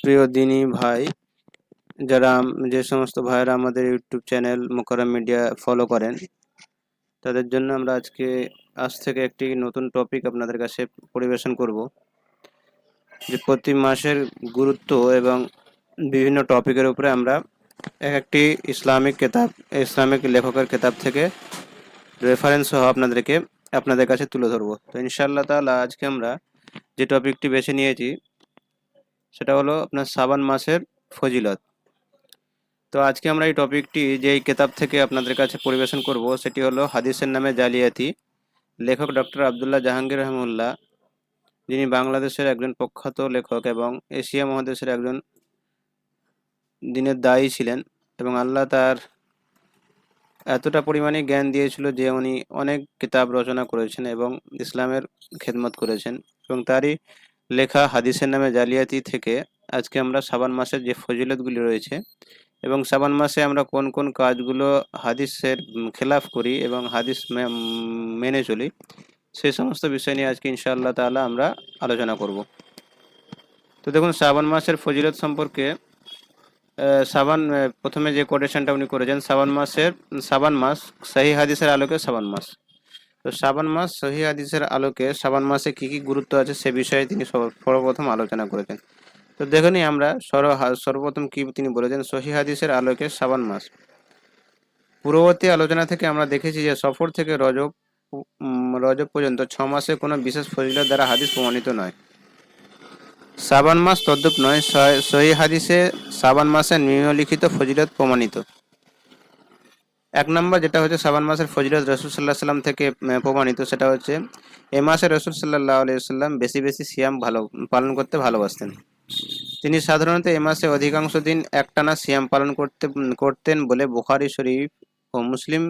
প্রিয় দিনী ভাই, যে সমস্ত ভাইয়েরা আমাদের YouTube channel Mokarram media follow করেন, তাদের জন্য আমরা আজ থেকে একটি নতুন টপিক আপনাদের কাছে পরিবেশন করব, যে প্রতি মাসের গুরুত্ব এবং বিভিন্ন টপিকের উপরে আমরা একটি ইসলামিক লেখকের কিতাব থেকে রেফারেন্স সহ আপনাদের কাছে তুলে ধরবো। তো ইনশাআল্লাহ তাআলা আজকে আমরা যে টপিকটি বেছে নিয়েছি সেটা হলো আপনার শাবান মাসের ফজিলত। তো আজকে আমরা এই টপিকটি যেই কিতাব থেকে আপনাদের কাছে পরিবেশন করব সেটি হলো হাদিসের নামে জালিয়াতি। লেখক ডক্টর আব্দুল্লাহ জাহাঙ্গীর রহমুল্লাহ, যিনি বাংলাদেশের একজন প্রখ্যাত লেখক এবং এশিয়া মহাদেশের একজন দিনের দায়ী ছিলেন, এবং আল্লাহ তার এতটা পরিমাণে জ্ঞান দিয়েছিল যে উনি অনেক কিতাব রচনা করেছেন এবং ইসলামের খেদমত করেছেন। এবং তারই লেখা হাদিসের নামে জালিয়াতি থেকে আজকে আমরা শাবান মাসের যে ফজিলতগুলি রয়েছে এবং শাবান মাসে আমরা কোন কোন কাজগুলো হাদিসের খেলাফ করি এবং হাদিস মেনে চলি, সেই সমস্ত বিষয় নিয়ে আজকে ইনশাআল্লাহ তাআলা আমরা আলোচনা করব। তো দেখুন, শাবান মাসের ফজিলত সম্পর্কে প্রথমে যে কোটেশনটা উনি করেছেন, শাবান মাস সহি হাদিসের আলোকে শাবান মাস। তো শাবান মাস সহি হাদিসের আলোকে শাবান মাসে কি কি গুরুত্ব আছে সে বিষয়ে তিনি সর্বপ্রথম আলোচনা করেছেন। তো দেখুনই আমরা সর্বপ্রথম কি তিনি বলেছেন, সহি হাদিসের আলোকে শাবান মাস। পূর্ববর্তী আলোচনা থেকে আমরা দেখেছি যে সফর থেকে রজব পর্যন্ত 6 মাসে কোনো বিশেষ ফজিলত দ্বারা হাদিস প্রমাণিত নয়। শাবান মাস তদ্রূপ নয়। সহি হাদিসে শাবান মাসের নিম্নলিখিত ফজিলত প্রমাণিত। 1 নম্বর যেটা হচ্ছে শাবান মাসের ফজিলত রাসূল সাল্লাল্লাহু আলাইহি সাল্লাম থেকে প্রমাণিত, সেটা হচ্ছে এ মাসে রাসূল সাল্লাল্লাহু আলাইহি সাল্লাম বেশি বেশি সিয়াম পালন করতে ভালোবাসতেন। তিনি সাধারণত এ মাসে অধিকাংশ দিন একটানা সিয়াম পালন করতেন বলে বুখারী শরীফ ও মুসলিম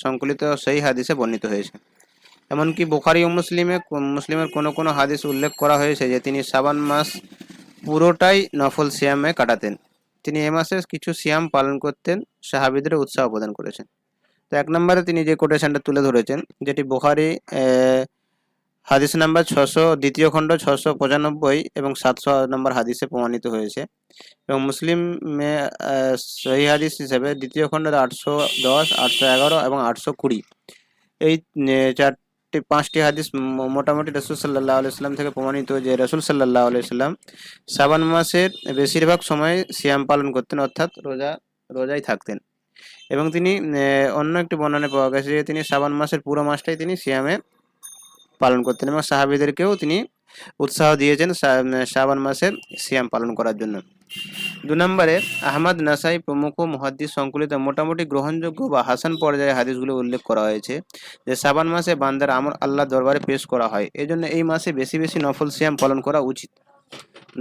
সংকলিত সহিহ হাদিসে বর্ণিত হয়েছে। এমনকি বুখারী ও মুসলিমের কোনো কোনো হাদিস উল্লেখ করা হয়েছে যে তিনি শাবান মাস পুরোটাই নফল সিয়ামে কাটাতেন। তিনি এ মাসে কিছু সিয়াম পালন করতেন, সাহাবীদের উৎসাহ প্রদান করেছেন। তো 1 নম্বরে তিনি যে কোটেশনটা তুলে ধরেছেন, যেটি বুখারী হাদিস নাম্বার 600 দ্বিতীয় খণ্ড 695 এবং 700 নম্বর হাদিসে প্রমাণিত হয়েছে, এবং মুসলিমে সহিহ হাদিস হিসেবে দ্বিতীয় খণ্ডের 810, 811 এবং 820 এই পাঁচটি হাদিস মোটামুটি রাসূল সাল্লাল্লাহু আলাইহি সাল্লাম থেকে প্রমাণিত যে রাসূল সাল্লাল্লাহু আলাইহি সাল্লাম শাবান মাসের বেশিরভাগ সময় সিয়াম পালন করতেন, অর্থাৎ রোজাই থাকতেন। এবং তিনি অন্য একটি বর্ণনায় পাওয়া গেছে যে তিনি শাবান মাসের পুরো মাসটাই তিনি সিয়ামে পালন করতেন এবং সাহাবীদেরকেও তিনি উৎসাহ দিয়েছেন শাবান মাসের সিয়াম পালন করার জন্য। 2 নম্বরে আহমদ, নাসাই প্রমুখ মুহাদ্দিস সংকলিত মোটামুটি গ্রহণযোগ্য বা হাসান পর্যায়ে হাদিসগুলো উল্লেখ করা হয়েছে যে শাবান মাসে বান্দার আমল আল্লাহ দরবারে পেশ করা হয়, এজন্য এই মাসে বেশি বেশি নফল সিয়াম পালন করা উচিত।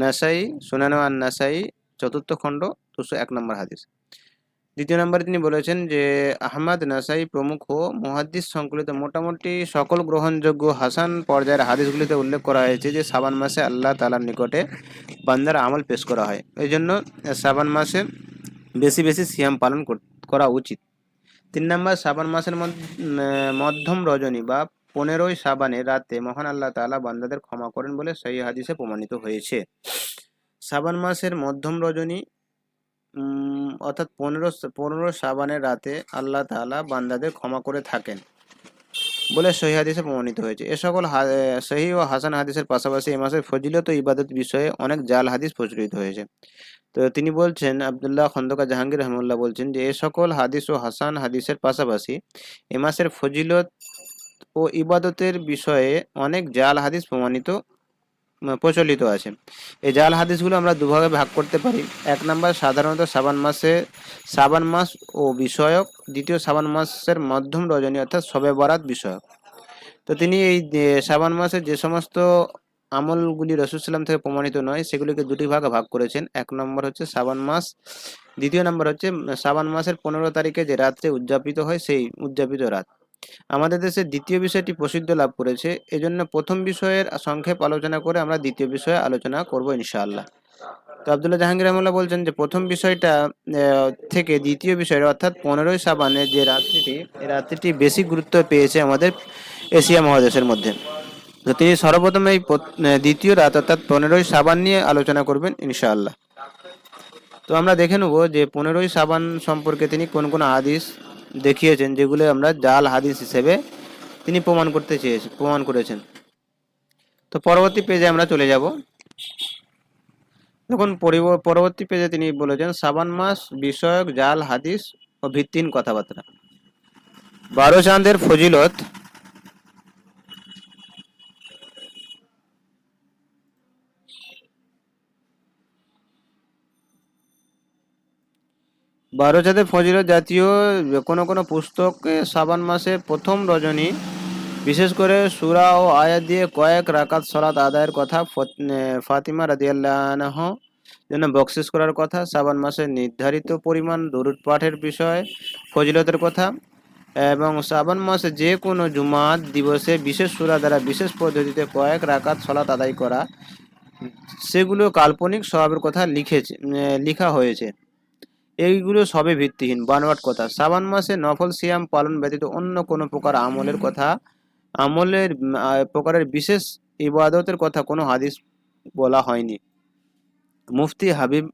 নাসাই, সুনান নাসাই 4th খণ্ড 201 নম্বর হাদিস। 2 নম্বরে তিনি বলেছেন যে আহমদ, নাসাই প্রমুখ মুহাদ্দিস সংকলিত মোটামুটি সকল গ্রহণযোগ্য হাসান পর্যায়ের হাদিসগুলিতে উল্লেখ করা হয়েছে যে শাবান মাসে আল্লাহ তাআলার নিকটে বান্দার আমল পেশ করা হয়, এই জন্য শাবান মাসে বেশি বেশি সিয়াম পালন করা উচিত। 3 নম্বর, শাবান মাসের মধ্যম রজনী বা 15ই শাবানের রাতে মহান আল্লাহ তাআলা বান্দাদের ক্ষমা করেন বলে সহিহ হাদিসে প্রমাণিত হয়েছে। শাবান মাসের মধ্যম রজনী অর্থাৎ 15 শাবানের রাতে আল্লাহ তাআলা বান্দাদের ক্ষমা করে থাকেন বলে সহিহ হাদিসে প্রমাণিত হয়েছে। এ সকল সহিহ ও হাসান হাদিসের পাশাপাশি এই মাসের ফজিলত ও ইবাদত বিষয়ে অনেক জাল হাদিস প্রচলিত হয়েছে। তো তিনি বলছেন, আব্দুল্লাহ খন্দকার জাহাঙ্গীর রহমুল্লাহ বলছেন যে এ সকল হাদিস ও হাসান হাদিসের পাশাপাশি এ মাসের ফজিলত ও ইবাদতের বিষয়ে অনেক জাল হাদিস প্রচলিত আছে। এই জাল হাদিসগুলো আমরা দুভাগে ভাগ করতে পারি। 1 নম্বর, সাধারণত শাবান মাস ও বিষয়ক। দ্বিতীয়, শাবান মাসের মধ্যম রজনী অর্থাৎ শবে বরাত বিষয়ক। তো তিনি এই শাবান মাসে যে সমস্ত আমলগুলি রাসূল সাল্লাল্লাহু থেকে প্রমাণিত নয় সেগুলিকে দুটি ভাগে ভাগ করেছেন। 1 নম্বর হচ্ছে শাবান মাস, দ্বিতীয় নম্বর হচ্ছে শাবান মাসের 15 তারিখে যে রাত্রে উদযাপিত হয় সেই উদযাপিত রাত। আমাদের দেশে দ্বিতীয় বিষয়টি প্রসিদ্ধ লাভ করেছে, এজন্য প্রথম বিষয়ের সংক্ষেপ আলোচনা করে আমরা দ্বিতীয় বিষয়ে আলোচনা করব ইনশাআল্লাহ। তো আব্দুল্লাহ জাহাঙ্গীর রহমাল্লাহ বলছেন যে প্রথম বিষয়টা থেকে দ্বিতীয় বিষয় অর্থাৎ 15ই শাবানের যে রাত্রিটি, এই রাত্রিটি বেশি গুরুত্ব পেয়েছে আমাদের এশিয়া মহাদেশের মধ্যে। তো তিনি সর্বপ্রথম এই দ্বিতীয় রাত অর্থাৎ 15ই শাবান নিয়ে আলোচনা করবেন ইনশাআল্লাহ। তো আমরা দেখে নেব যে 15ই শাবান সম্পর্কে তিনি কোন কোন হাদিস দেখিয়েছেন, যেগুলো আমরা জাল হাদিস হিসেবে তিনি প্রমাণ করেছেন। তো পরবর্তী পেজে আমরা চলে যাব। দেখুন পরবর্তী পেজে তিনি বলেছেন শাবান মাস বিষয়ক জাল হাদিস ও ভিত্তিহীন কথাবার্তা। 12 চাঁদের ফজিলত। 12 চাঁদের ফজিলত জাতীয় কোনো কোনো পুস্তকে শাবান মাসের প্রথম রজনী বিশেষ করে সূরা ও আয়াত দিয়ে কয়েক রাকাত সালাত আদায়ের কথা, ফাতিমা রাদিয়াল্লাহু আনহা জন্য বকশিস করার কথা, শাবান মাসের নির্ধারিত পরিমাণ দরুদ পাঠের বিষয়ে ফজিলতের কথা এবং শাবান মাসে যে কোনো জুমাত দিবসে বিশেষ সূরা দ্বারা বিশেষ পদ্ধতিতে কয়েক রাকাত সালাত আদায় করা, সেগুলো কাল্পনিক স্বভাবের কথা লিখা হয়েছে। এইগুলো সবই ভিত্তিহীন বানোয়াট কথা। শাবান মাসে নফল সিয়াম পালন ব্যতীত অন্য কোনো প্রকার প্রকারের বিশেষ ইবাদতের কথা কোনো হাদিস বলা হয়নি। মুফতি হাবিব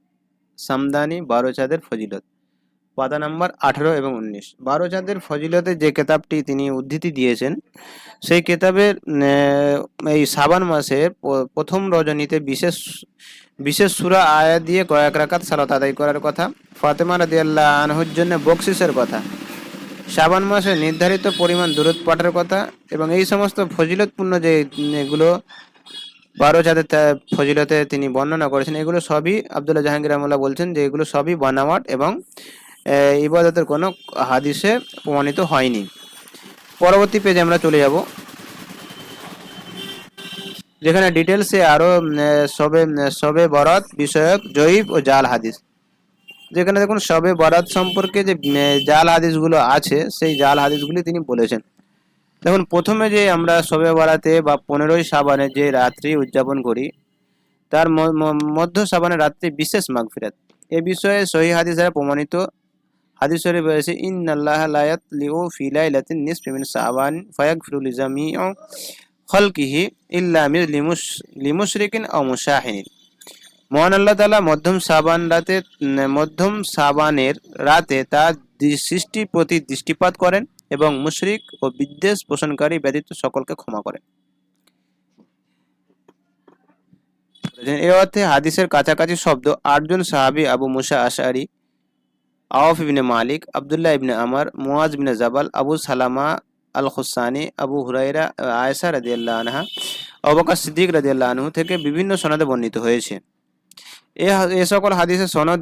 সামদানি 12 চাঁদের ফজিলত, পাতা নাম্বার 18 এবং 19। 12 চাঁদের ফজিলতে যে কেতাবটি তিনি উদ্ধৃতি দিয়েছেন, সেই কেতাবের এই শাবান মাসে প্রথম রজনীতে বিশেষ সূরা আয়াত দিয়ে কয়েক রাকাত সালাত আদায় করার কথা, ফাতেমা রাদিয়াল্লাহু আনহার জন্য বকশিসের কথা, শাবান মাসে নির্ধারিত পরিমাণ দুরূদ পাঠের কথা এবং এই সমস্ত ফজিলতপূর্ণ যে এগুলো 12 চাঁদের ফজিলতে তিনি বর্ণনা করেছেন, এগুলো সবই আব্দুল্লাহ জাহাঙ্গীর রহমাল্লাহ বলছেন যে এগুলো সবই বানাওয়াট এবং ইবাদতের কোনো হাদিসে প্রমাণিত হয়নি। পরবর্তী পেজে আমরা চলে যাব, যেখানে ডিটেলসে আরো শবে বরাত বিষয়ক জয়ীফ ও জাল হাদিস। যেখানে দেখুন শবে বরাত সম্পর্কে যে জাল হাদিসগুলো আছে, সেই জাল হাদিসগুলি তিনি বলেছেন। দেখুন প্রথমে যে আমরা শবে বরাতে বা 15ই শাবানে যে রাত্রি উদযাপন করি, তার মধ্য শাবানের রাত্রি বিশেষ মাগফিরাত, এ বিষয়ে সহিহ হাদিস দ্বারা প্রমাণিত। হাদিস শরীফ রয়েছে ইন্নাল্লাহা লা ইয়াতলিউ ফি লাইলাতিন নিসফি মিন শাবান ফায়াগফিরু লিজামিই খালকিহি ইল্লা লিমুশরিকিন আও মুশাহিনিন। মহান আল্লাহ তাআলা মধ্যম শাবানের রাতে তার সৃষ্টির প্রতি দৃষ্টিপাত করেন এবং মুশরিক ও বিদ্বেষ পোষণকারী ব্যতীত সকলকে ক্ষমা করেন। এর অর্থে হাদিসের কাছাকাছি শব্দ 8 জন সাহাবী আবু মুসা আশআরী, আওফ ইবনে মালিক, আব্দুল্লাহ ইবনে আমর, মুআজ ইবনে জাবাল, আবু সালামা আল খুসানি, আবু হুরায়রা, আয়েশা রাদিয়াল্লাহু আনহা, আবু বকর সিদ্দিক রাদিয়াল্লাহু আনহু থেকে বিভিন্ন সনদে বর্ণিত হয়েছে। এ সকল হাদিসের সনদ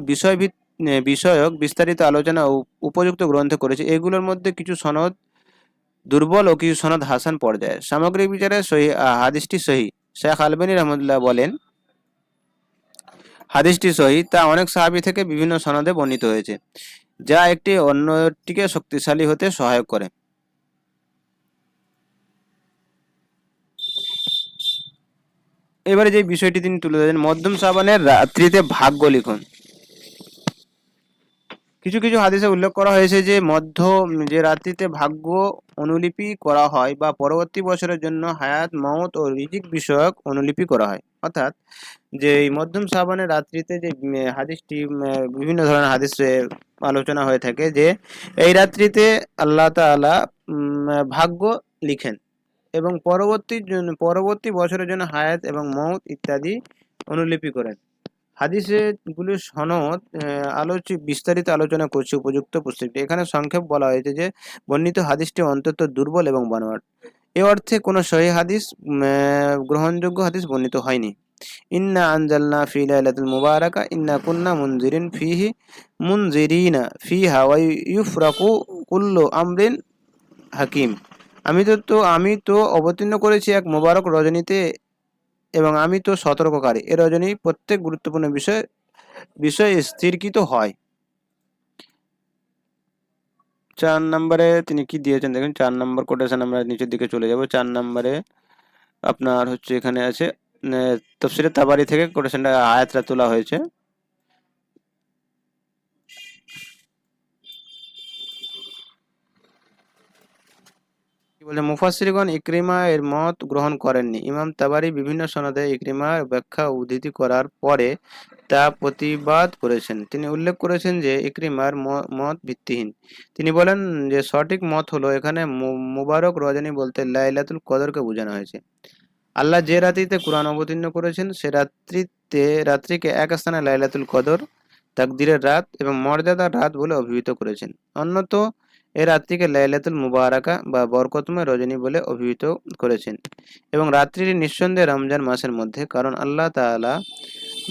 বিষয়ক বিস্তারিত আলোচনা উপযুক্ত গ্রন্থে করেছে। এগুলোর মধ্যে কিছু সনদ দুর্বল ও কিছু সনদ হাসান পর্যায়ের। সামগ্রিক বিচারে হাদিসটি সহিহ। শেখ আলবানী রহমতুল্লাহ বলেন, হাদিসটি সহিহ, তা অনেক সাহাবী থেকে বিভিন্ন সনদে বর্ণিত হয়েছে, যা একটি অন্যটিকে শক্তিশালী হতে সহায়ক করে। এবারে যে বিষয়টি তিনি তুলে ধরেন, মধ্যম শাবানের রাত্রিতে ভাগ্য লিখন। কিছু কিছু হাদিসে উল্লেখ করা হয়েছে যে রাত্রিতে ভাগ্য অনুলিপি করা হয় বা পরবর্তী বছরের জন্য হায়াত, মওত ও রিজিক বিষয়ক অনুলিপি করা হয়। অর্থাৎ যে এই মধ্যম শাবানের রাত্রিতে যে হাদিসটি বিভিন্ন ধরনের হাদিসে আলোচনা হয়ে থাকে যে এই রাত্রিতে আল্লাহ তাআলা ভাগ্য লিখেন এবং পরবর্তী বছরের জন্য হায়াত এবং মওত ইত্যাদি অনুলিপি করেন। হাদিসে গুলির সনদ বিস্তারিত আলোচনা করছে উপযুক্ত পুস্তকটি। এখানে সংক্ষেপ বলা হয়েছে যে বর্ণিত হাদিসটি অন্তত দুর্বল এবং বানোয়াট। এ অর্থে কোনো সহিহ হাদিস গ্রহণযোগ্য হাদিস বর্ণিত হয়নি। ইন্না আনজালনা ফি লাইলাতিল মুবারাকা ইন্না কুন্না মুনজিরিনা ফিহা ওয়া ইউফরাকু কুল্লু আমরিন হাকিম। আমি তো অবতীর্ণ করেছি এক মোবারক রজনীতে এবং আমি তো সতর্ককারী। এ রজনী প্রত্যেক গুরুত্বপূর্ণ বিষয় স্থিরকৃত হয়। 4 নম্বরে তিনি কি দিয়েছেন দেখেন, 4 নম্বর কোটেশন আমরা নিচের দিকে চলে যাব। 4 নম্বরে আপনার হচ্ছে এখানে আছে তাফসীরে তাবারি থেকে কোটেশনটা আয়াতটা তোলা হয়েছে। কি বলে মুফাসসিরগণ ইকরিমা এর মত গ্রহণ করেননি। ইমাম তাবারি বিভিন্ন সনদে ইকরিমার ব্যাখ্যা উদ্ধৃতি করার পরে তা প্রতিবাদ করেছেন। তিনি উল্লেখ করেছেন যে ইকরিমার মত ভিত্তিহীন। তিনি বলেন যে সঠিক মত হলো এখানে মুবারক রজনী বলতে লাইলাতুল কদরকে বোঝানো হয়েছে। আল্লাহ যে রাত্রিতে কুরআন অবতীর্ণ করেছেন সে রাত্রিকে এক স্থানে লাইলাতুল কদর, তাকদীরের রাত এবং মর্যাদার রাত বলে অভিহিত করেছেন। অন্যত এ রাত্রিকে লাইলাতুল মুবারাকা বা বরকতময় রজনী বলে অভিহিত করেছেন এবং রাত্রিটি নিঃসন্দেহে রমজান মাসের মধ্যে, কারণ আল্লাহ তাআলা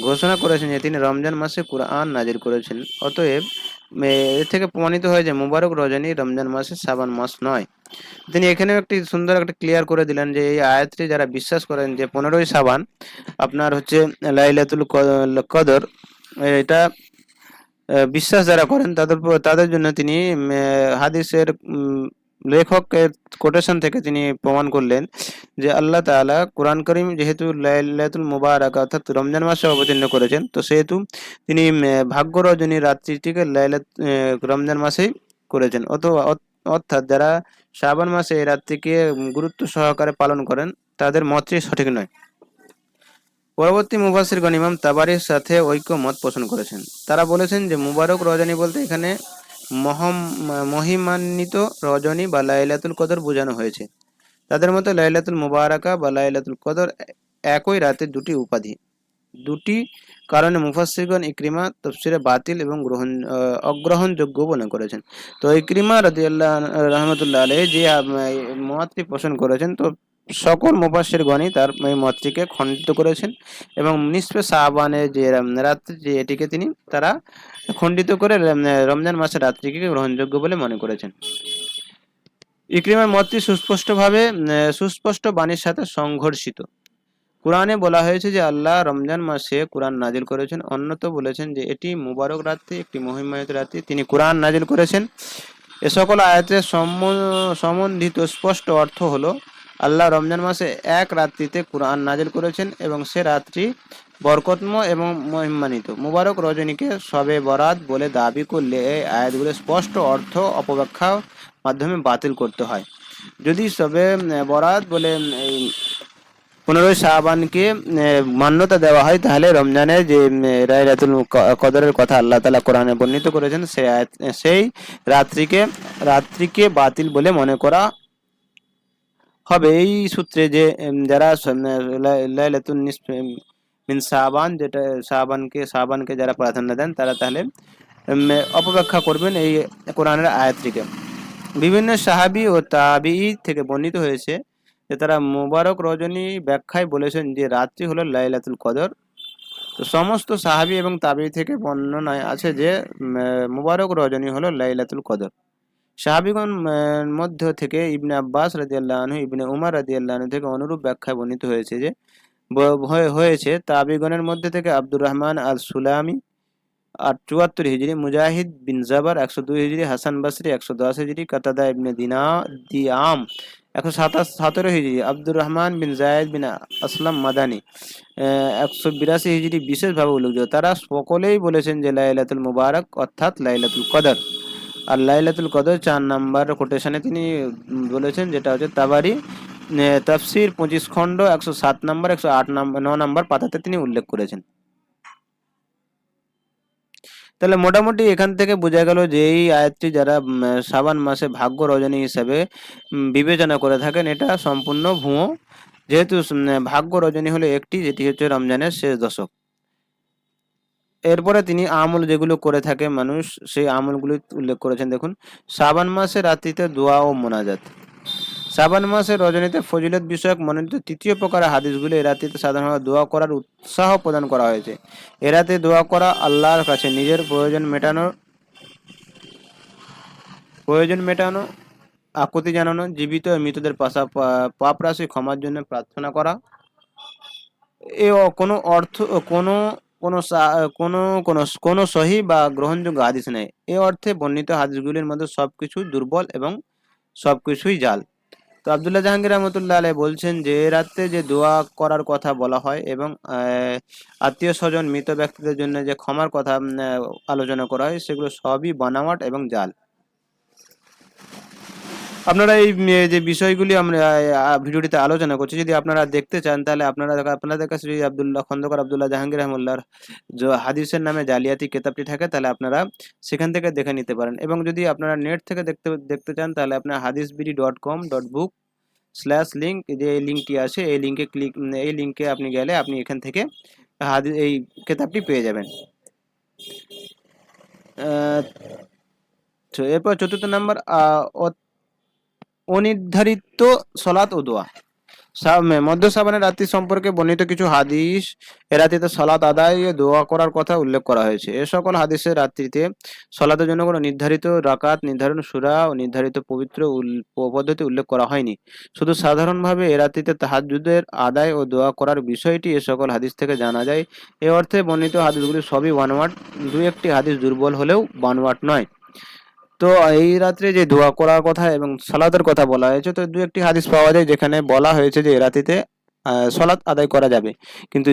ঘোষণা করেছেন যে তিনি রমজান মাসে কুরআন নাজিল করেছেন। অতএব এর থেকে প্রমাণিত হয় যে মুবারক রজনী রমজান মাসে শাবান মাস নয়। তিনি এখানেও একটি সুন্দর একটা ক্লিয়ার করে দিলেন যে এই আয়াতটি যারা বিশ্বাস করেন যে 15ই শাবান আপনার হচ্ছে লাইলাতুল কদর, এটা বিশ্বাস যারা করেন তাদের জন্য তিনি হাদিসের লেখকের কোটেশন থেকে তিনি প্রমাণ করলেন যে আল্লাহ তাআলা কোরআন করিম যেহেতু লাইলাতুল মুবারাকা অর্থাৎ রমজান মাসে অবতীর্ণ করেছেন, তো সেহেতু তিনি ভাগ্য রজনী রাত্রিটিকে রমজান মাসেই করেছেন। অর্থাৎ যারা শাবান মাসে এই রাত্রিকে গুরুত্ব সহকারে পালন করেন তাদের মতটি সঠিক নয়। পরবর্তী মুফাসসিরগণ ইমাম তাবারির সাথে ঐক্যমত পোষণ করেছেন। তারা বলেছেন যে মুবারক রজনী বলতে এখানে মহিমান্বিত রজনী বা লাইলাতুল কদর বোঝানো হয়েছে। তাদের মতে লাইলাতুল মুবারাকা বা লাইলাতুল কদর একই রাতে দুটি উপাধি। দুটি কারণে মুফাসসিরগণ ইকরিমা তাফসিরে বাতিল এবং অগ্রহণযোগ্য মনে করেছেন। তো ইকরিমা রাহমাতুল্লাহ আলাইহি যে মতটি পোষণ করেছেন, তো সকল মুফাসসিরগণই তার এই মতটিকে খণ্ডিত করেছেন এবং নিসফে শাবানের যে রাত্রি যে এটিকে তারা খণ্ডিত করে রমজান মাসের রাত্রিকে গ্রহণযোগ্য বলে মনে করেছেন। ইকরিমার মতটি সুস্পষ্ট বাণীর সাথে সংঘর্ষিত। কুরআনে বলা হয়েছে যে আল্লাহ রমজান মাসে কুরআন নাজিল করেছেন। অন্যত বলেছেন যে এটি মুবারক রাত্রি, একটি মহিমান্বিত রাত্রি, তিনি কুরআন নাজিল করেছেন। এ সকল আয়াতের সম্বন্ধিত স্পষ্ট অর্থ হলো আল্লাহ রমজান মাসে এক রাত্রিতে কুরআন নাজিল করেছেন এবং সে রাত্রি বরকতময় এবং মহিমান্বিত। মুবারক রজনীকে শবে বরাত বলে দাবি করলে এই আয়াতগুলোর স্পষ্ট অর্থ অপব্যাখ্যার মাধ্যমে বাতিল করতে হয়। যদি শবে বরাত বলে 15ই শাবানকে মান্যতা দেওয়া হয়, তাহলে রমজানের যে লাইলাতুল কদরের কথা আল্লাহ তাআলা কোরআনে বর্ণিত করেছেন সেই রাত্রিকে বাতিল বলে মনে করা হবে। এই সূত্রে যে যারা লাইলাতুন নিসফ মিন শাবান, যেটা শাবানকে যারা প্রাধান্য দেন তারা তাহলে অপব্যাখ্যা করবেন এই কোরআনের আয়াতটিকে। বিভিন্ন সাহাবী ও তাবিঈ থেকে বর্ণিত হয়েছে যে তারা মুবারক রজনী ব্যাখ্যায় বলেছেন যে রাত্রি হলো লাইলাতুল কদর। তো সমস্ত সাহাবী এবং তাবিঈ থেকে বর্ণনায় আছে যে মুবারক রজনী হলো লাইলাতুল কদর। সাহাবীগণ মধ্য থেকে ইবনে আব্বাস রাদিয়াল্লাহু আনহু, ইবনে উমর রাদিয়াল্লাহু আনহু থেকে অনুরূপ ব্যাখ্যা বর্ণিত হয়েছে। তাবিগণের মধ্যে থেকে আব্দুর রহমান আল সুলামি 74 হিজরি, মুজাহিদ বিন জাবার 102 হিজরি, হাসান বসরি 110 হিজরি, কাতাদা ইবনে দিয়াম 117 হিজরি, আব্দুর রহমান বিন জায়েদ বিন আসলাম মাদানী 182 হিজরি বিশেষভাবে উল্লেখযোগ্য। তারা সকলেই বলেছেন যে লাইলাতুল মুবারক অর্থাৎ লাইলাতুল কদর। আর লাইলাতুল কদর 4 নাম্বার কোটেশনে তিনি বলেছেন, যেটা হচ্ছে তাবারি তাফসির 25 খণ্ড 107 নাম্বার 108 নাম্বার 9 নাম্বার পাতাতে তিনি উল্লেখ করেছেন। তাহলে মোটামুটি এখান থেকে বোঝা গেল যে এই আয়াতটি যারা শাবান মাসে ভাগ্য রজনী হিসাবে বিবেচনা করে থাকেন এটা সম্পূর্ণ ভুয়ো। যেহেতু ভাগ্য রজনী হলো একটি, যেটি হচ্ছে রমজানের শেষ দশক। এরপরে তিনি আমল যেগুলো করে থাকে মানুষ, সেই আমলগুলি উল্লেখ করেছেন। দেখুন, শাবান মাসে রাত্রিতে দোয়া ও মোনাজাত। শাবান মাসের রজনীতে ফজিলত বিষয়ক মনোনীত তৃতীয় প্রকারের হাদিসগুলি এ রাত্রিতে সাধারণভাবে দোয়া করার উৎসাহ প্রদান করা হয়েছে। এ রাতে দোয়া করা আল্লাহর কাছে নিজের প্রয়োজন মেটানো, আকুতি জানানো, জীবিত ও মৃতদের পাপ রাশি ক্ষমার জন্য প্রার্থনা করা। এ কোনো অর্থ কোনো কোনো কোনো কোনো কোনো সহি বা গ্রহণযোগ্য হাদিস নেই। এ অর্থে বর্ণিত হাদিসগুলির মধ্যে সবকিছু দুর্বল এবং সবকিছুই জাল। তো আব্দুল্লাহ জাহাঙ্গীর রহমতুল্লাহ আলাইহি বলছেন যে রাতে যে দোয়া করার কথা বলা হয় এবং আত্মীয় স্বজন মৃত ব্যক্তিদের জন্য যে ক্ষমার কথা আলোচনা করা হয়, সেগুলো সবই বানাওয়াট এবং জাল। আপনারা এই যে বিষয়গুলি আমরা ভিডিওটিতে আলোচনা করছি, যদি আপনারা দেখতে চান তাহলে আপনাদের কাছে যদি খন্দকার আব্দুল্লাহ জাহাঙ্গীর রহমুল্লাহর যে হাদিসের নামে জালিয়াতি কেতাবটি থাকে তাহলে আপনারা সেখান থেকে দেখে নিতে পারেন। এবং যদি আপনারা নেট থেকে দেখতে চান তাহলে আপনার hadisbiri.com.book/link যে এই লিঙ্কটি আছে এই লিঙ্কে আপনি গেলে আপনি এখান থেকে এই কেতাবটি পেয়ে যাবেন। তো এরপর ৪র্থ নাম্বার, অনির্ধারিত সলাত ও দোয়া। মধ্য শ্রাবণের রাত্রি সম্পর্কে বর্ণিত কিছু হাদিস এ রাত্রিতে সলাত আদায় ও দোয়া করার কথা উল্লেখ করা হয়েছে। এ সকল হাদিসের রাত্রিতে সলাতের জন্য কোনো নির্ধারিত রাকাত, নির্ধারণ সূরা ও নির্ধারিত পবিত্র পদ্ধতি উল্লেখ করা হয়নি। শুধু সাধারণভাবে এ রাত্রিতে তাহাজ্জুদের আদায় ও দোয়া করার বিষয়টি এ সকল হাদিস থেকে জানা যায়। এ অর্থে বর্ণিত হাদিসগুলি সবই বানোয়াট, দু একটি হাদিস দুর্বল হলেও বানোয়াট নয়। তো এই রাত্রে যে দোয়া করার কথা এবং সালাতের কথা বলা হয়েছে, তো দু একটি হাদিস পাওয়া যায় যেখানে বলা হয়েছে যে এই রাত্রিতে সলাত আদায় করা যাবে, কিন্তু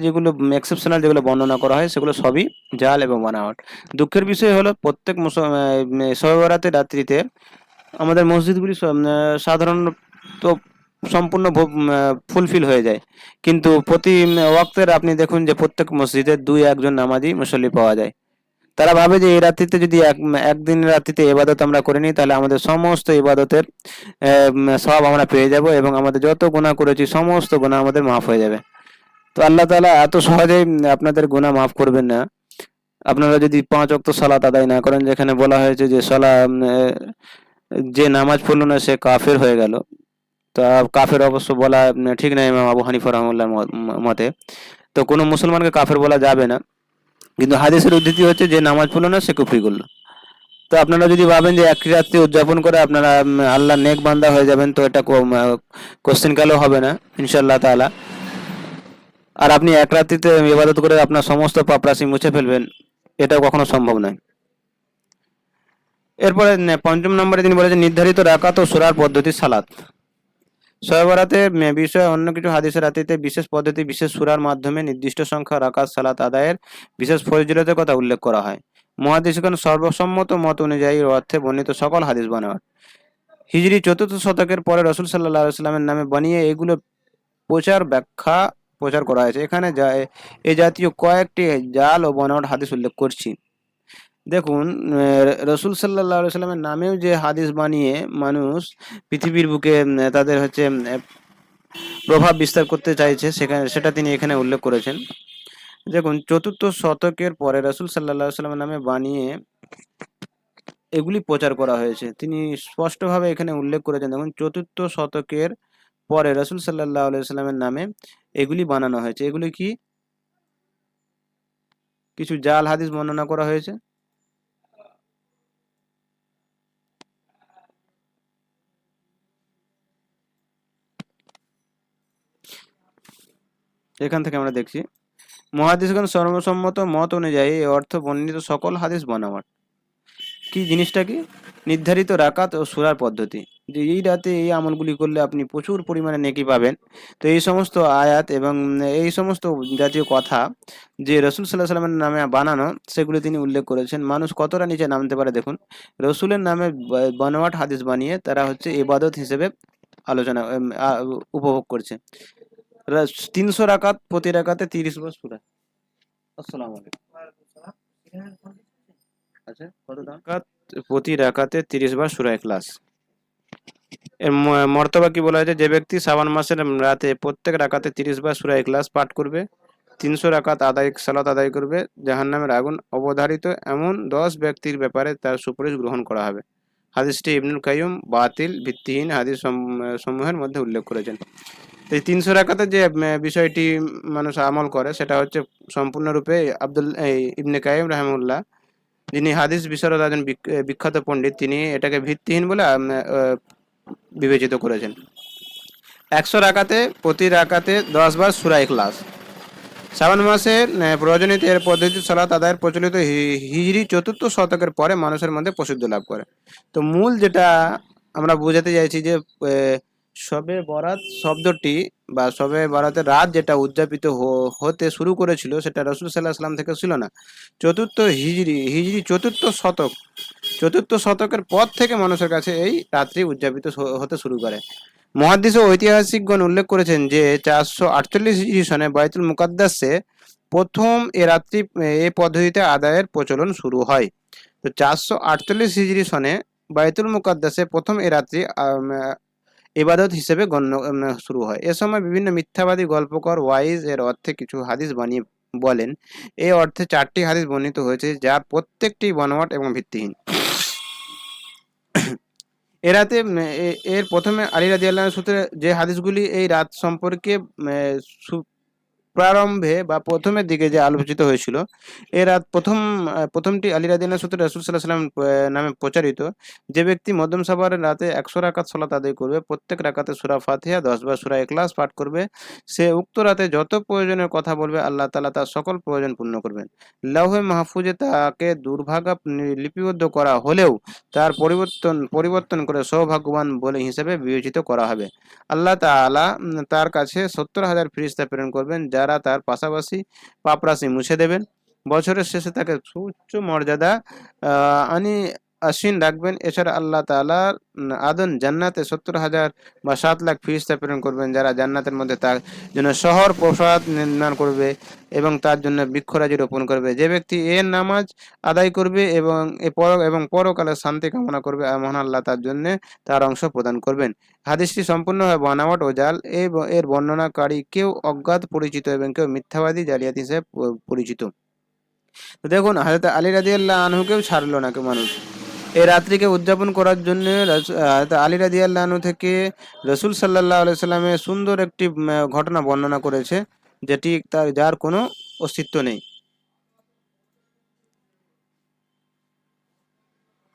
যেগুলো এক্সেপশনাল যেগুলো বর্ণনা করা হয় সেগুলো সবই জাল এবং বানাওয়াট। দুঃখের বিষয় হলো প্রত্যেক শবে বরাতের রাত্রিতে আমাদের মসজিদগুলি সাধারণত সম্পূর্ণ ফুলফিল হয়ে যায়, কিন্তু প্রতি ওয়াক্তের আপনি দেখুন যে প্রত্যেক মসজিদে 2-1 নামাজি মুসল্লি পাওয়া যায়। তারা ভাবে যে এই রাত্রিতে যদি একদিন রাত্রিতে ইবাদত আমরা করে নিই তাহলে আমাদের সমস্ত ইবাদতের সওয়াব আমরা পেয়ে যাব এবং আমাদের যত গুনাহ করেছি সমস্ত গুনাহ আমাদের মাফ হয়ে যাবে। তো আল্লাহ তাআলা এত সহজেই আপনাদের গুনাহ মাফ করবেন না। আপনারা যদি 5 ওয়াক্ত সালাত আদায় না করেন, যেখানে বলা হয়েছে যে যে নামাজ পড়লো না সে কাফের হয়ে গেল। তা কাফের অবশ্য বলা ঠিক না ইমাম আবু হানিফা রাহমাহুল্লাহর মতে। তো কোনো মুসলমানকে কাফের বলা যাবে না, কিন্তু হাদিসের উদ্ধৃতি হচ্ছে যে নামাজ পড়লো না সে কুফরি করলো। তো আপনারা যদি ভাবেন যে একটি রাত্রি উদযাপন করে আপনারা আল্লাহর নেক বান্দা হয়ে যাবেন, তো এটা কোশ্চেন কালেও হবে না ইনশাআল্লাহ তাআলা। আর আপনি এক রাত্রিতে ইবাদত করে আপনার সমস্ত পাপ রাশি মুছে ফেলবেন, এটাও কখনো সম্ভব নয়। এরপরে 5ম নম্বরে তিনি বলেছেন নির্ধারিত রাকাত ও সূরার পদ্ধতি সালাত। শবে বরাতের বিষয়ে অন্য কিছু হাদিসের রাত্রিতে বিশেষ পদ্ধতি, বিশেষ সূরার মাধ্যমে নির্দিষ্ট সংখ্যা রাকাত সালাত আদায়ের বিশেষ ফজিলতের কথা উল্লেখ করা হয়। মুহাদ্দিসগণ সর্বসম্মত মত অনুযায়ী অর্থে বর্ণিত সকল হাদিস বানোয়াট। হিজরি 4র্থ শতকের পরে রাসূল সাল্লাল্লাহু আলাইহি ওয়াসাল্লামের নামে বানিয়ে এগুলো প্রচার করা হয়েছে। এখানে এই জাতীয় কয়েকটি জাল ও বানোয়াট হাদিস উল্লেখ করছি। দেখুন, রাসূল সাল্লাল্লাহু আলাইহি ওয়াসাল্লামের নামেও যে হাদিস বানিয়ে মানুষ পৃথিবীর বুকে তাদের প্রভাব বিস্তার করতে চাইছে, সেটা তিনি এখানে উল্লেখ করেছেন। দেখুন, 4র্থ শতকের পরে রাসূল সাল্লাল্লাহু আলাইহি ওয়াসাল্লামের নামে বানিয়ে এগুলি প্রচার করা হয়েছে। তিনি স্পষ্টভাবে এখানে উল্লেখ করেছেন। দেখুন, 4র্থ শতকের পরে রাসূল সাল্লাল্লাহু আলাইহি ওয়াসাল্লামের নামে এগুলি বানানো হয়েছে। এগুলি কি কিছু জাল হাদিস বর্ণনা করা হয়েছে। এখান থেকে আমরা দেখছি মুহাদ্দিসগণ সর্বসম্মত মত অনুযায়ী এ অর্থ বর্ণিত সকল হাদিস বানোয়াট। কি জিনিসটা কি? নির্ধারিত রাকাত ও সূরার পদ্ধতি, যে এই রাতে এই আমলগুলি করলে আপনি প্রচুর পরিমাণে নেকি পাবেন। তো এই সমস্ত আয়াত এবং এই সমস্ত জাতীয় কথা যে রাসূল সাল্লাল্লাহু আলাইহি ওয়াসাল্লামের নামে বানানো, সেগুলি তিনি উল্লেখ করেছেন। মানুষ কতটা নিচে নামতে পারে দেখুন, রাসূলের নামে বানোয়াট হাদিস বানিয়ে তারা ইবাদত হিসেবে উপভোগ করছে। 300 রাকাত, প্রতি রাকাতে 30 বার সূরা। আসসালামু আলাইকুম। আচ্ছা, কত দাম? প্রতি রাকাতে 30 বার সূরা ইখলাস। এর মর্তবা কি বলা হয়েছে? যে ব্যক্তি শাবান মাসের রাতে প্রত্যেক রাকাতে 30 বার সূরা ইখলাস পাঠ করবে, 300 রাকাত সালাত আদায় করবে, জাহান্নামের আগুন অবধারিত এমন 10 ব্যক্তির ব্যাপারে তার সুপারিশ গ্রহণ করা হবে। হাদিসটি ইবনুল কাইয়্যিম বাতিল ভিত্তিহীন হাদিস সমূহের মধ্যে উল্লেখ করেছেন। এই 300 রাকাতের যে বিষয়টি মানুষ আমল করে, সেটা হচ্ছে সম্পূর্ণরূপে ইবনে কাইয়্যিম রাহিমাহুল্লাহ, যিনি হাদিস বিশারদ একজন বিখ্যাত পণ্ডিত, তিনি এটাকে ভিত্তিহীন বলে বিবেচিত করেছেন। 100 রাকাতে প্রতি রাকাতে 10 বার সূরা ইখলাস। শাবান মাসের প্রয়োজনীয়তা এর পদ্ধতি সালাত আদায়ের প্রচলিত হিজরি 4র্থ শতকের পরে মানুষের মধ্যে প্রসিদ্ধি লাভ করে। তো মূল যেটা আমরা বোঝাতে চাইছি যে শবে বরাত শব্দটি বা শবে বরাতের রাত যেটা উদযাপিত হতে শুরু করেছিল, সেটা রাসূল সাল্লাল্লাহু আলাইহি ওয়াসাল্লাম থেকে ছিল না। হিজরি 4র্থ শতক চতুর্থ শতকের পর থেকে মানুষের কাছে এই রাত্রি উদযাপিত হতে শুরু করে। মুহাদ্দিস ও ঐতিহাসিকগণ উল্লেখ করেছেন যে 448 হিজরি সনে বাইতুল মুকাদ্দাসে প্রথম এ রাত্রি এ পদ্ধতিতে আদায়ের প্রচলন শুরু হয়। তো 448 হিজরি সনে বাইতুল মুকাদ্দাসে প্রথম এ রাত্রি ইবাদত হিসেবে গণ্য শুরু হয়। এ সময় বিভিন্ন মিথ্যাবাদী গল্পকর ওয়াইজ এর অর্থে কিছু হাদিস বানিয়ে বলেন। এই অর্থে 4টি হাদিস বর্ণিত হয়েছে, যার প্রত্যেকটি বানোয়াট এবং ভিত্তিহীন। এ রাতে এর প্রথমে আলী রাদিয়াল্লাহু আনহু সূত্রে যে হাদিসগুলি এই রাত সম্পর্কে প্রারম্ভে বা প্রথমের দিকে যে আলোচিত হয়েছিল, এর প্রথমটি আলী রাদিয়াল্লাহু আনহু সূত্রে রাসূল সাল্লাল্লাহু আলাইহি ওয়াসাল্লাম নামে প্রচারিত। যে ব্যক্তি মধ্যম সাফারের রাতে 100 রাকাত সালাত আদায় করবে, প্রত্যেক রাকাতে সূরা ফাতিহা 10 বার সূরা ইখলাস পাঠ করবে, সে উক্ত রাতে যত প্রয়োজনের কথা বলবে আল্লাহ তাআলা তার সকল প্রয়োজন পূর্ণ করবেন। লৌহে মাহফুজে তাকে দুর্ভাগা লিপিবদ্ধ করা হলেও তার পরিবর্তন করে সৌভাগ্যবান বলে হিসেবে বিবেচিত করা হবে। আল্লাহ তাআলা তার কাছে 70,000 ফেরেশতা প্রেরণ করবেন, যারা তার পাশাপাশি পাপরাশি মুছে দেবেন। বছরের শেষে তাকে সুউচ্চ মর্যাদা আসীন রাখবেন। এছাড়া আল্লাহ তাআলা আদন জান্নাতে 70,000 বা 7 লাখ ফেরেশতা প্রেরণ করবেন, যারা জান্নাতের মধ্যে তার জন্য শহর প্রাসাদ নির্মাণ করবে এবং তার জন্য বৃক্ষরাজি রোপণ করবে। যে ব্যক্তি এর নামাজ আদায় করবে এবং পরকালে শান্তি কামনা করবে, মহান আল্লাহ তার জন্য তার অংশ প্রদান করবেন। হাদিসটি সম্পূর্ণভাবে বানাওয়াট ও জাল। এর বর্ণনাকারী কেউ অজ্ঞাত পরিচিত এবং কেউ মিথ্যাবাদী জালিয়াতি হিসেবে পরিচিত। তো দেখুন, হযরত আলী রাদিয়াল্লাহু আনহুকেও ছাড়লো না কেউ মানুষ। এই রাত্রিকে উদযাপন করার জন্য হযরত আলী রাদিয়াল্লাহু আনহু থেকে রাসূল সাল্লাল্লাহু আলাইহি সাল্লামের সুন্দর একটি ঘটনা বর্ণনা করেছে, যার কোনো অস্তিত্ব নেই।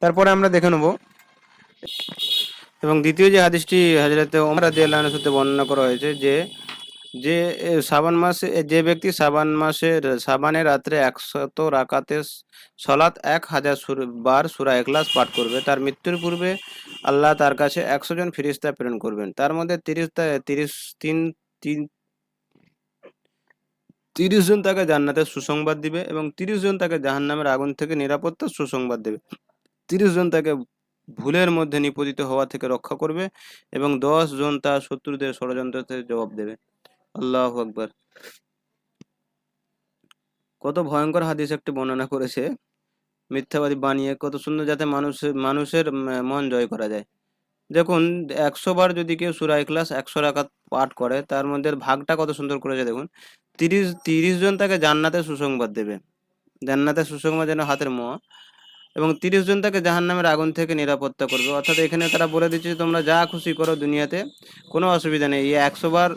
তারপরে আমরা দেখে নেব এবং দ্বিতীয় যে হাদিসটি হযরত ওমর রাদিয়াল্লাহু আনহু হতে বর্ণনা করা হয়েছে যে যে শাবান মাসে যে ব্যক্তি শাবানের রাত্রে 100 রাকাতে সলাত 1000 বার সূরা ইখলাস পাঠ করবে, তার মৃত্যুর পূর্বে আল্লাহ তার কাছে 100 জন ফেরেশতা প্রেরণ করবেন। তার মধ্যে 30 জন তাকে জান্নাতের সুসংবাদ দিবে এবং 30 জন তাকে জাহান্নামের আগুন থেকে নিরাপত্তার সুসংবাদ দেবে। 30 জন তাকে ভুলের মধ্যে নিপতিত হওয়া থেকে রক্ষা করবে এবং 10 জন তার শত্রুদের ষড়যন্ত্র থেকে জবাব দেবে। আল্লাহু আকবার। কত ভয়ঙ্কর হাদিস একটি বর্ণনা করেছে মিথ্যাবাদী বানিয়ে, কত সুন্দর, যাতে মানুষের মন জয় করা যায়। দেখুন, 100 বার যদি কেউ সূরা ইখলাস 100 রাকাত পাঠ করে, তার মধ্যে ভাগটা কত সুন্দর করেছে দেখুন। 30 জন তাকে জান্নাতের সুসংবাদ দেবে। জান্নাতের সুসংবাদ যেন হাতের মোয়া। এবং 30 জন তাকে জাহান্নামের আগুন থেকে নিরাপত্তা করবে। অর্থাৎ এখানে তারা বলে দিচ্ছে যে তোমরা যা খুশি করো দুনিয়াতে, কোনো অসুবিধা নেই। এই 100 বার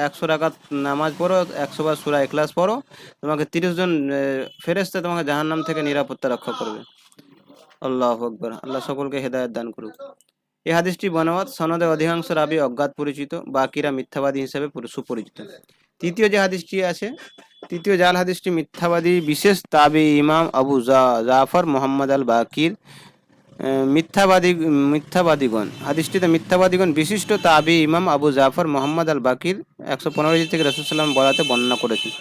100 রাকাত নামাজ পড়ো, 100 বার সূরা ইখলাস পড়ো, তোমাকে 30 জন ফেরেশতা তোমাকে জাহান্নাম থেকে নিরাপত্তা রক্ষা করবে। আল্লাহু আকবার। আল্লাহ সকলকে হেদায়েত দান করুক। এই হাদিসটি বানোয়াত, সনদে অধিকাংশ রাবী অজ্ঞাত পরিচিত, বাকিরা মিথ্যাবাদী হিসেবে সুপরিচিত। তৃতীয় যে হাদিসটি আছে, তৃতীয় জাল হাদিসটি মিথ্যাবাদী বিশেষ তাবি ইমাম আবু জাফর মুহাম্মদ আল বাকির মিথ্যাবাদীগণ। হাদিসটিতে মিথ্যাবাদীগণ বিশিষ্ট তাবি ইমাম আবু জাফর মুহাম্মদ আল বাকির 115 থেকে রাসূল সাল্লাল্লাহু বলাতে বর্ণনা করেছেন।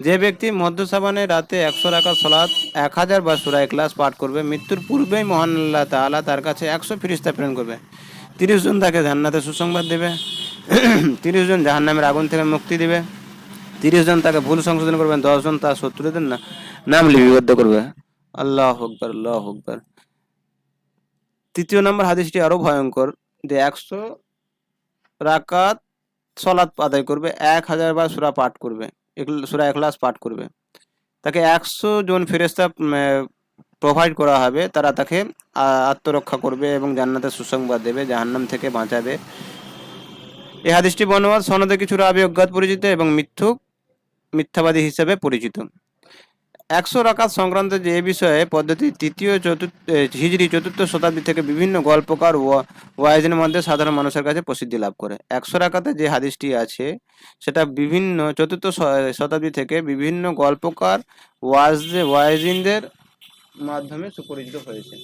যে ব্যক্তি মধ্য শাবানের রাতে 100 রাকাত সালাত 1000 বার সূরা ইখলাস পাঠ করবে, মৃত্যুর পূর্বেই মহান আল্লাহ তাআলা তার কাছে 100 ফেরেশতা প্রেরণ করবে। 30 জন তাকে জান্নাতের সুসংবাদ দেবে, 30 জন জাহান্নামের আগুন থেকে মুক্তি দেবে, 30 জন তাকে ভুল সংশোধন করবেন, 10 জন তার শত্রুদের নাম লিপিবদ্ধ করবে। আল্লাহু আকবার, আল্লাহু আকবার। তৃতীয় নম্বর হাদিসটি আরো ভয়ঙ্কর, যে 100 রাকাত সালাত আদায় করবে, 1000 বার সূরা পাঠ করবে, সূরা ইখলাস পাঠ করবে, তাকে 100 জন ফেরেশতা প্রোভাইড করা হবে, তারা তাকে আত্মরক্ষা করবে এবং জান্নাতের সুসংবাদ দেবে, জাহান্নাম থেকে বাঁচাবে। এই হাদিসটি বর্ণনা সনদে কিছু রাবী অজ্ঞাত পরিচিত এবং মিথ্যাবাদী হিসেবে পরিচিত। 100 রাকাত সংক্রান্ত যে বিষয়ে পদ্ধতি হিজরি চতুর্থ শতাব্দী থেকে বিভিন্ন গল্পকার ওয়াইজের মধ্যে সাধারণ মানুষের কাছে প্রসিদ্ধি লাভ করে। 100 রাকাতে যে হাদিসটি আছে সেটা বিভিন্ন চতুর্থ শতাব্দী থেকে বিভিন্ন গল্পকার ওয়াইজিনদের মাধ্যমে সুপরিচিত হয়েছে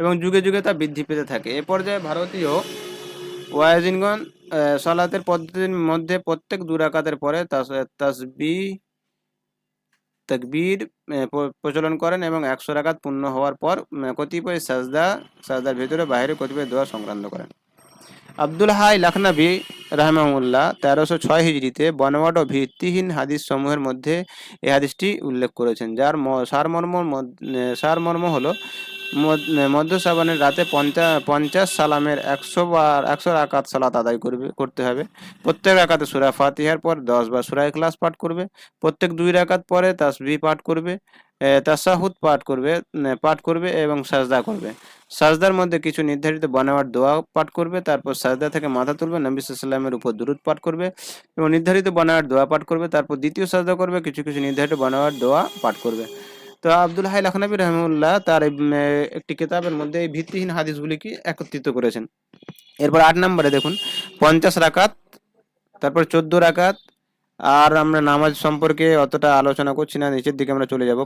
এবং যুগে যুগে তা বৃদ্ধি পেতে থাকে। এ পর্যায়ে ভারতীয় ওয়াইজিনগণ সালাতের পদ্ধতির মধ্যে প্রত্যেক 2 রাকাতের পরে তাকবীর প্রচলন করেন এবং 100 রাকাত পূর্ণ হওয়ার পর কতিপয় সাজদার ভিতরে বাইরে কতিপয় দোয়া সংক্রান্ত করেন। আব্দুল হাই লখনবী রাহমাহুল্লাহ 1306 হিজরিতে বনওয়াট ও ভিত্তিহীন হাদিস সমূহের মধ্যে এই হাদিসটি উল্লেখ করেছেন, যার সারমর্ম হলো মধ্য শ্রাবণের রাতে 50 সালামের 100 রাকাত সালাত আদায় করতে হবে। প্রত্যেক রাকাতে সূরা ফাতিহার পর 10 বার সূরা ইখলাস পাঠ করবে। প্রত্যেক 2 রাকাত পরে তাসবিহ পাঠ করবে, তাশাহুদ পাঠ করবে এবং সাজদা করবে। সাজদার মধ্যে কিছু নির্ধারিত বানাওয়ার দোয়া পাঠ করবে, তারপর সাজদা থেকে মাথা তুলবে, নবী সাল্লাল্লাহু আলাইহি ওয়াসাল্লামের উপর দুরূদ পাঠ করবে এবং নির্ধারিত বানাওয়ার দোয়া পাঠ করবে, তারপর দ্বিতীয় সাজদা করবে, কিছু নির্ধারিত বানাওয়ার দোয়া পাঠ করবে। তো আব্দুল হাই লখনবী রাহিমাহুল্লাহ তার একটি কিতাবের মধ্যে এই ভিত্তিহীন হাদিসগুলিকে একত্রিত করেছেন। এরপর 8 নম্বরে দেখুন 50 রাকাত, তারপর 14 রাকাত। আর আমরা নামাজ সম্পর্কে অতটা আলোচনা করছি না, নিচের দিকে আমরা চলে যাব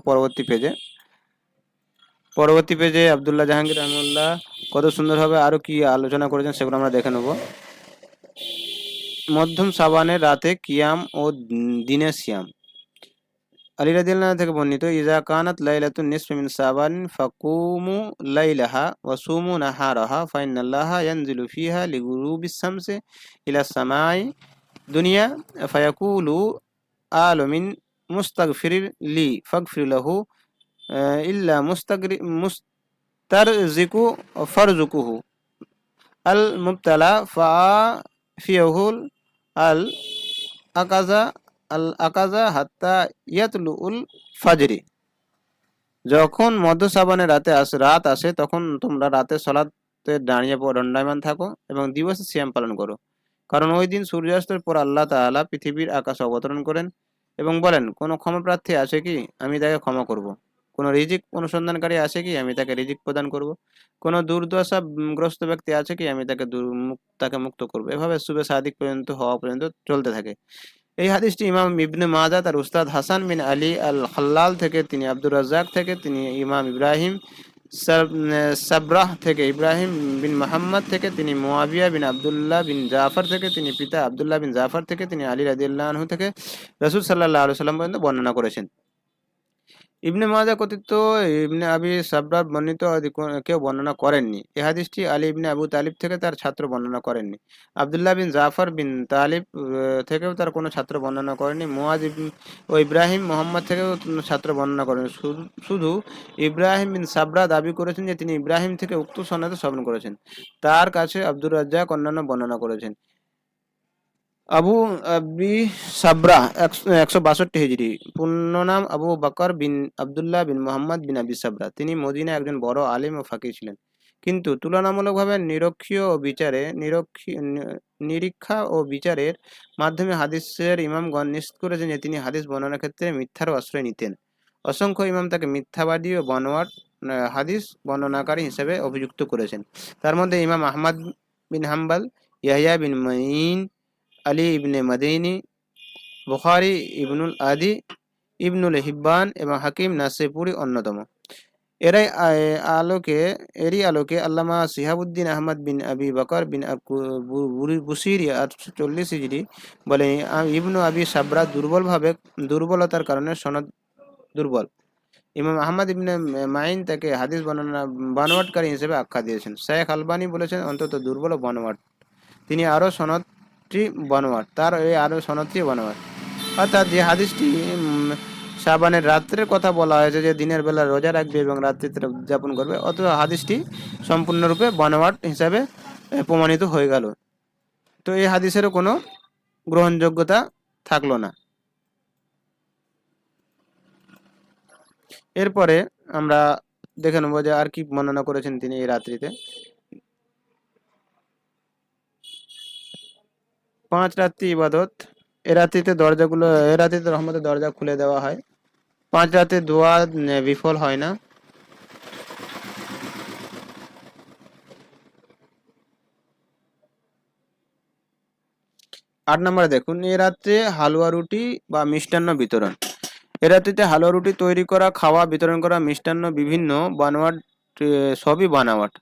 পরবর্তী পেজে আব্দুল্লাহ জাহাঙ্গীর রহমানুল্লাহ কত সুন্দরভাবে আরো কি আলোচনা করেছেন সেগুলো আমরা দেখে নেব। মধ্যম সাবানের রাতে কিয়াম ও দিনে সিয়াম। আলী রাদিয়াল্লাহু আনহু থেকে বর্ণিত, ইজা কানাত লাইলাতুন নিসফি মিন সাবান ফাকুমু লাইলাহা ওয়া সুমু নাহারাহা ফাইনাল্লাহা ইয়ানজিলু ফিহা লিগুরুবিস শামসি ইলা সামাই দুনিয়া ফায়াকুলু আলু মিন মুস্তাগফিরিন লি ফাগফির লাহু ইল্লা মুস্তারজিকু ফারজুকুহু আল মুবতালা ফাফিয়াহুল আল আকাজা হাত্তা ইয়াতলুল ফাজরি। যখন মধ্য শ্রাবণের রাত আসে তখন তোমরা রাতে সালাতে দণ্ডায়মান থাকো এবং দিবসে সিয়াম পালন করো, কারণ ওই দিন সূর্যাস্তের পর আল্লাহ তাআলা পৃথিবীর আকাশে অবতরণ করেন এবং বলেন, কোনো ক্ষমাপ্রার্থী আছে কি, আমি তাকে ক্ষমা করব। কোনো রিজিক অনুসন্ধানকারী আছে কি, আমি তাকে রিজিক প্রদান করব। কোনো দুর্দশাগ্রস্ত ব্যক্তি আছে কি, আমি তাকে মুক্ত করব। এভাবে শুবে সাদিক পর্যন্ত হওয়া পর্যন্ত চলতে থাকে। এই হাদিসটি ইমাম ইবনে মাজাহ তার উস্তাদ হাসান বিন আলী আল খাল্লাল থেকে, তিনি আব্দুর রাজ্জাক থেকে, তিনি ইমাম ইব্রাহিম সাবরাহ থেকে, ইব্রাহিম বিন মুহাম্মদ থেকে, তিনি মুয়াবিয়া বিন আব্দুল্লাহ বিন জাফর থেকে, তিনি পিতা আব্দুল্লাহ বিন জাফর থেকে, তিনি আলী রাদিয়াল্লাহু আনহু থেকে রাসূল সাল্লাল্লাহু আলাইহি ওয়াসাল্লাম পর্যন্ত বর্ণনা করেছেন। ইবনে মাজাহ কর্তৃক ইবনে আবি সাবরা বর্ণিত কেউ বর্ণনা করেননি। এই হাদিসটি আলী ইবনে আবু তালিব থেকে তার ছাত্র বর্ণনা করেননি। আব্দুল্লাহ বিন জাফর বিন তালিব থেকেও তার কোনো ছাত্র বর্ণনা করেননি। মুয়াজ ও ইব্রাহিম মোহাম্মদ থেকেও ছাত্র বর্ণনা করেন। শুধু ইব্রাহিম বিন সাবরা দাবি করেছেন যে তিনি ইব্রাহিম থেকে উক্ত সনদে শ্রবণ করেছেন। তার কাছে আব্দুর রাজ্জাক অন্যান্য বর্ণনা করেছেন। আবু আবি সাবরা 162 হিজরি, পূর্ণ নাম আবু বকর বিন আব্দুল্লাহ বিন মুহাম্মদ বিন আবি সাবরা। তিনি মদিনায় একজন বড় আলিম ও ফাকিহ ছিলেন, কিন্তু তুলনামূলকভাবে নিরীক্ষা ও বিচারের মাধ্যমে হাদিসের ইমামগণ নিশ্চিত করেছেন যে তিনি হাদিস বর্ণনার ক্ষেত্রে মিথ্যার আশ্রয় নিতেন। অসংখ্য ইমাম তাকে মিথ্যাবাদী ও বানোয়াট হাদিস বর্ণনাকারী হিসেবে অভিযুক্ত করেছেন। তার মধ্যে ইমাম আহমদ বিন হাম্বল, ইয়াহইয়া বিন মাঈন, আলী ইবনে মাদিনী, বুখারী, ইবনুল আদি, ইবনুল হিব্বান এবং হাকিম নাসিপুরি অন্যতম। এরই আলোকে আল্লামা শিহাবুদ্দিন আহমদ বিন আবি বকর বিন বুসিরি 840 হিজরি বলে, ইবনু আবি সাবরা দুর্বলতার কারণে সনদ দুর্বল। ইমাম আহমদ ইবনে মাইন তাকে হাদিস বানোয়াটকারী হিসেবে আখ্যা দিয়েছেন। শেখ আলবানী বলেছেন অন্তত দুর্বল ও বানোয়াট। তিনি আরও সনদটি বানোয়াট, তার এই আরও সনদটি বানোয়াট। অর্থাৎ যে হাদিসটি শাবানের রাত্রের কথা বলা হয়েছে, যে দিনের বেলা রোজা রাখবে এবং রাত্রিতে উদযাপন করবে, অথচ হাদিসটি সম্পূর্ণরূপে বানোয়াট হিসাবে প্রমাণিত হয়ে গেল। তো এই হাদিসেরও কোনো গ্রহণযোগ্যতা থাকলো না। এরপরে আমরা দেখে নেব যে আর কি বর্ণনা করেছেন তিনি এই রাত্রিতে। 5 রাত্রি ইবাদত। এ রাত্রিতে রহমতের দরজা খুলে দেওয়া হয়। 5 রাতে দোয়া বিফল হয় না। আট নম্বরে দেখুন, এ রাত্রে হালুয়া রুটি বা মিষ্টান্ন বিতরণ। এ রাত্রিতে হালুয়া রুটি তৈরি করা, খাওয়া, বিতরণ করা, মিষ্টান্ন, বিভিন্ন বানোয়াট, সবই বানাওয়াট।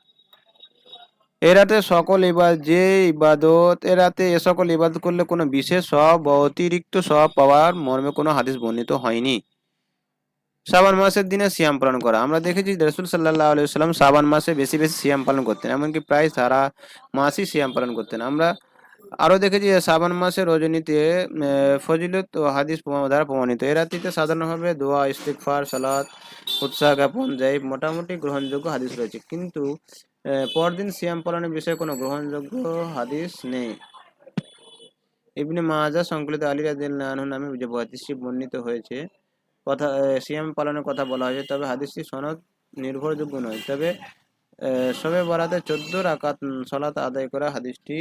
এ রাতে এ সকল ইবাদত করলে কোনো বিশেষ সওয়াব বা অতিরিক্ত সওয়াব পাওয়ার মর্মে কোনো হাদিস বর্ণিত হয়নি। শ্রাবণ মাসের দিনে সিয়াম পালন করা। আমরা দেখেছি রাসূল সাল্লাল্লাহু আলাইহি ওয়াসাল্লাম শ্রাবণ মাসে বেশি বেশি সিয়াম পালন করতেন, এমনকি প্রায় সারা মাসই সিয়াম পালন করতেন। আমরা আরো দেখেছি যে শ্রাবণ মাসে রজনীতে ফজিলত ও হাদিস দ্বারা প্রমাণিত। এই রাত্রিতে সাধারণভাবে দোয়া, ইস্তিগফার, সালাত, উৎসাহ জ্ঞাপন, মোটামুটি গ্রহণযোগ্য হাদিস রয়েছে, কিন্তু পরদিন সিয়াম পালনের বিষয়ে কোনো গ্রহণযোগ্য হাদিস নেই। ইবনে মাজাহ সংকলিত আলী রাদিয়াল্লাহু আনহু নামে যে হাদিসটি বর্ণিত হয়েছে, কথা সিয়াম পালনের কথা বলা হয়েছে, তবে হাদিসটি সনদ নির্ভরযোগ্য নয়। তবে শবে বরাতে 14 রাকাত সালাত আদায় করা হাদিসটি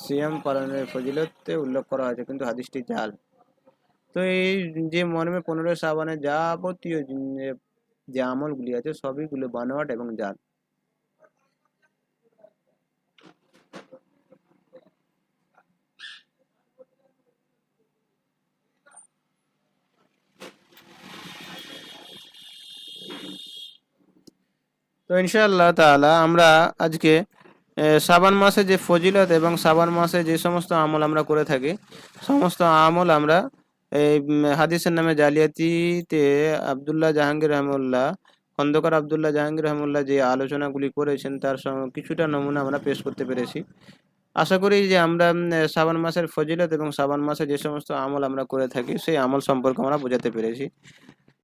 সিয়াম পালনের ফজিলতে উল্লেখ করা হয়েছে, কিন্তু হাদিসটি জাল। তো এই যে মর্মে 15 শ্রাবণের যাবতীয় যে আমলগুলি আছে সবইগুলো বানোয়াট এবং জাল। তো ইনশাআল্লাহ তাআলা আমরা আজকে শ্রাবণ মাসে যে ফজিলত এবং শ্রাবণ মাসে যে সমস্ত আমল আমরা করে থাকি, সমস্ত আমল আমরা এই হাদিসের নামে জালিয়াতিতে আব্দুল্লাহ জাহাঙ্গীর রহমুল্লাহ, খন্দকার আব্দুল্লাহ জাহাঙ্গীর রহমুল্লাহ যে আলোচনাগুলি করেছেন তার কিছুটা নমুনা আমরা পেশ করতে পেরেছি। আশা করি যে আমরা শ্রাবণ মাসের ফজিলত এবং শ্রাবণ মাসে যে সমস্ত আমল আমরা করে থাকি সেই আমল সম্পর্কে আমরা বোঝাতে পেরেছি।